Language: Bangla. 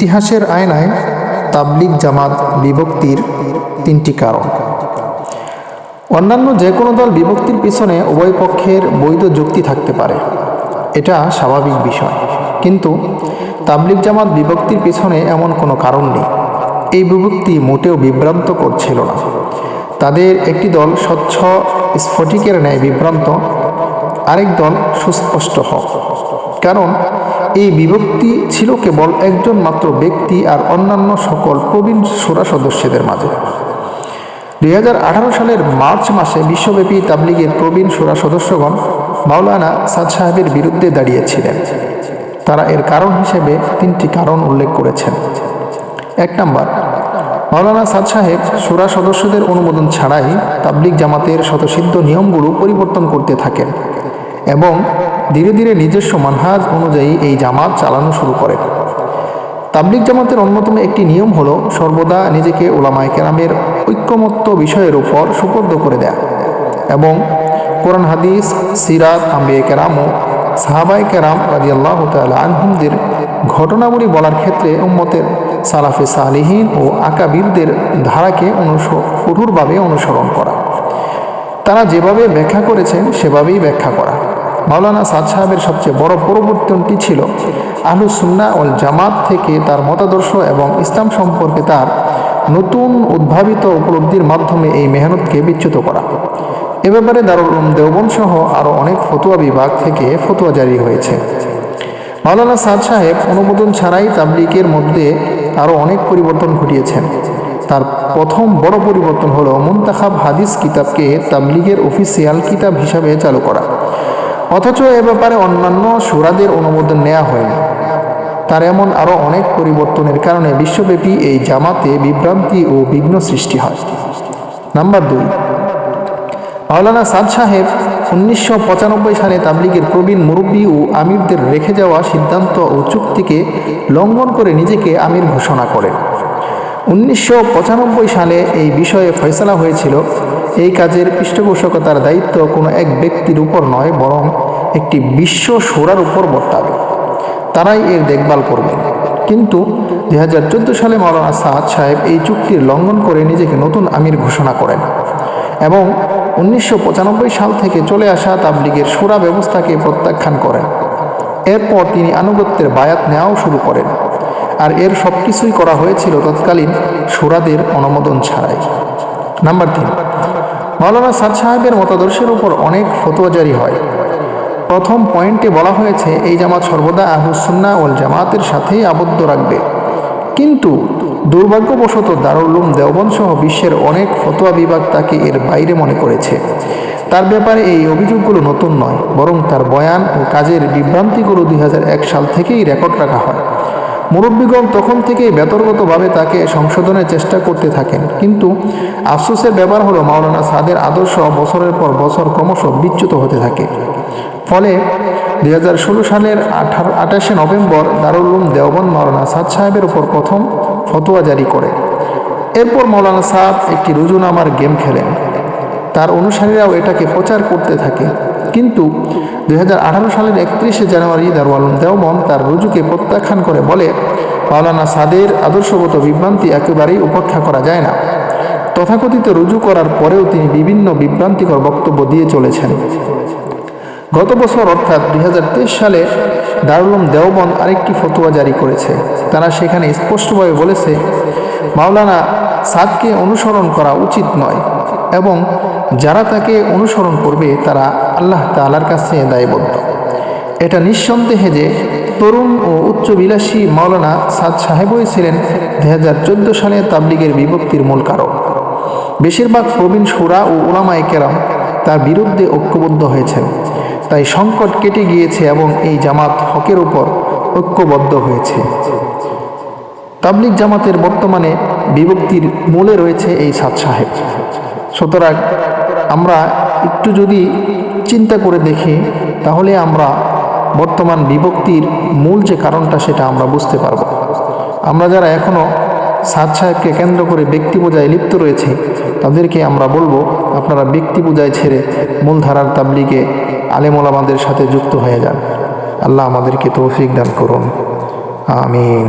ইতিহাসের আয়নায় তাবলিগ জামাত বিভক্তির তিনটি কারণ। অন্যান্য যে কোনো দল বিভক্তির পিছনে উভয় পক্ষের বৈধ যুক্তি থাকতে পারে, এটা স্বাভাবিক বিষয়। কিন্তু তাবলিগ জামাত বিভক্তির পিছনে এমন কোনো কারণ নেই। এই বিভক্তি মোটেও বিভ্রান্ত করছিল না। তাদের একটি দল স্বচ্ছ স্ফটিকের ন্যায় বিভ্রান্ত, আরেক দল সুস্পষ্ট হক। কারণ এই বিভক্তি ছিল কেবল একজন মাত্র ব্যক্তি আর অন্যান্য সকল প্রবীণ শূরা সদস্যদের মাঝে। 2018 সালের মার্চ মাসে বিশ্বব্যাপী তাবলিগের প্রবীণ শূরা সদস্যগণ মাওলানা সাদ সাহেবের বিরুদ্ধে দাঁড়িয়েছিলেন। তারা এর কারণ হিসেবে তিনটি কারণ উল্লেখ করেছেন। 1 নম্বর, মাওলানা সাদ সাহেব শূরা সদস্যদের অনুমোদন ছাড়াই তাবলিগ জামাতের স্বতঃসিদ্ধ নিয়মগুলো পরিবর্তন করতে থাকেন এবং ধীরে ধীরে নিজস্ব মানহাজ অনুযায়ী এই জামাত চালানো শুরু করেন। তাবলিগ জামাতের অন্যতম একটি নিয়ম হলো সর্বদা নিজেকে উলামায়ে কেরামের ঐক্যমত্য বিষয়ের উপর সুপর্দ করে দেয়া এবং কোরআন হাদিস, সিরাত, আম্বিয়া কেরাম ও সাহাবায়ে কেরাম রাদিয়াল্লাহু তাআলা আনহুমদের ঘটনাবলী বলার ক্ষেত্রে উম্মতের সালাফে সালিহিন ও আকাবিরদের ধারাকে কঠোরভাবে অনুসরণ করা। তারা যেভাবে ব্যাখ্যা করেছেন সেভাবেই ব্যাখ্যা করা। মাওলানা সাদ সাহেবের সবচেয়ে বড় পরিবর্তনটি ছিল আহলুস সুন্নাহ ওয়াল জামাত থেকে তার মতাদর্শ এবং ইসলাম সম্পর্কে তার নতুন উদ্ভাবিত উপলব্ধির মাধ্যমে এই মেহনতকে বিচ্যুত করা। এ ব্যাপারে দারুল উলুম দেওবন্দ সহ আরও অনেক ফতোয়া বিভাগ থেকে ফতোয়া জারি হয়েছে। মাওলানা সাদ সাহেব অনুমোদন ছাড়াই তাবলিগের মধ্যে আরও অনেক পরিবর্তন ঘটিয়েছেন। তার প্রথম বড় পরিবর্তন হলো মুনতাখাব হাদিস কিতাবকে তাবলিগের অফিসিয়াল কিতাব হিসাবে চালু করা, অথচ এ ব্যাপারে অন্যান্য শূরাদের অনুমোদন নেওয়া হয়নি। তার এমন আরও অনেক পরিবর্তনের কারণে বিশ্বব্যাপী এই জামাতে বিভ্রান্তি ও বিঘ্ন সৃষ্টি হয়। নাম্বার 2, মাওলানা সাদ সাহেব 1995 সালে তাবলিগের প্রবীণ মুরব্বী ও আমিরদের রেখে যাওয়া সিদ্ধান্ত ও চুক্তিকে লঙ্ঘন করে নিজেকে আমির ঘোষণা করেন। 1995 সালে এই বিষয়ে ফয়সালা হয়েছিল এই কাজের পৃষ্ঠপোষকতার দায়িত্ব কোনো এক ব্যক্তির উপর নয়, বরং একটি বিশ্ব শূরার উপর বর্তাবে। তারাই এর দেখভাল করবেন। কিন্তু 2014 সালে মাওলানা সাদ সাহেব এই চুক্তির লঙ্ঘন করে নিজেকে নতুন আমির ঘোষণা করেন এবং 1995 সাল থেকে চলে আসা তাবলিগের শূরা ব্যবস্থাকে প্রত্যাখ্যান করেন। এরপর তিনি আনুগত্যের বায়াত নেওয়াও শুরু করেন, আর এর সব কিছুই করা হয়েছিল তৎকালীন শূরাদের অনুমোদন ছাড়াই। নাম্বার 3, মাওলানা সাদ সাহেবের মতাদর্শের উপর অনেক ফতোয়া জারি হয়। প্রথম পয়েন্টে বলা হয়েছে এই জামাত সর্বদা আহলুস সুন্নাহ ওয়াল জামাতের সাথেই আবদ্ধ রাখবে। কিন্তু দুর্ভাগ্যবশত দারুল উলুম দেওবন্দ সহ বিশ্বের অনেক ফতোয়া বিভাগ তাকে এর বাইরে মনে করেছে। তার ব্যাপারে এই অভিযোগগুলো নতুন নয়, বরং তার বয়ান ও কাজের বিভ্রান্তিগুলো 2001 সাল থেকেই রেকর্ড রাখা হয়। মুরব্বীগণ তখন থেকেই বেতর্গতভাবে তাকে সংশোধনের চেষ্টা করতে থাকেন। কিন্তু আফসোসের ব্যাপার হলো মাওলানা সাদের আদর্শ বছরের পর বছর ক্রমশ বিচ্যুত হতে থাকে। ফলে 2016 সালের 28 নভেম্বর দারুল উলুম দেওবন্দ মাওলানা সাদ সাহেবের উপর প্রথম ফতোয়া জারি করে। এরপর মাওলানা সাদ একটি রুজুনামার গেম খেলেন। তার অনুসারীরাও এটাকে প্রচার করতে থাকে। কিন্তু 2018 সালের 31 জানুয়ারি দারুল উলুম দেওবন্দ তার রুজুকে প্রত্যাখ্যান করে বলে, মাওলানা সাদের আদর্শগত বিভ্রান্তি একেবারেই উপেক্ষা করা যায় না। তথাকথিত রুজু করার পরেও তিনি বিভিন্ন বিভ্রান্তিকর বক্তব্য দিয়ে চলেছেন। গত বছর অর্থাৎ 2023 সালে দারুল উলুম দেওবন্দ আরেকটি ফতোয়া জারি করেছে। তারা সেখানে স্পষ্টভাবে বলেছে মাওলানা সাদকে অনুসরণ করা উচিত নয় এবং যারা তাকে অনুসরণ করবে তারা আল্লাহ তাআলার কাছে দায়বদ্ধ। এটা নিঃসন্দেহে যে তরুণ ও উচ্চবিলাসী মাওলানা সাদ সাহেবই ছিলেন 2014 সালে তাবলিগের বিভক্তির মূল কারণ। বেশিরভাগ প্রবীণ শূরা ও উলামায়ে কেরাম তার বিরুদ্ধে ঐক্যবদ্ধ হয়েছেন। তাই সংকট কেটে গিয়েছে এবং এই জামাত হকের উপর ঐক্যবদ্ধ হয়েছে। তাবলিগ জামাতের বর্তমানে বিভক্তির মূলে রয়েছে এই সাদ সাহেব। সুতরাং আমরা একটু যদি চিন্তা করে দেখি তাহলে আমরা বর্তমান বিভক্তির মূল যে কারণটা সেটা আমরা বুঝতে পারব। আমরা যারা এখনও সাদ সাহেবকে কেন্দ্র করে ব্যক্তি পূজায় লিপ্ত রয়েছে তাদেরকে আমরা বলবো, আপনারা ব্যক্তি পূজায় ছেড়ে মূলধারার তাবলিগে আলেম ওলামাদের সাথে যুক্ত হয়ে যান। আল্লাহ আমাদেরকে তৌফিক দান করুন। আমিন।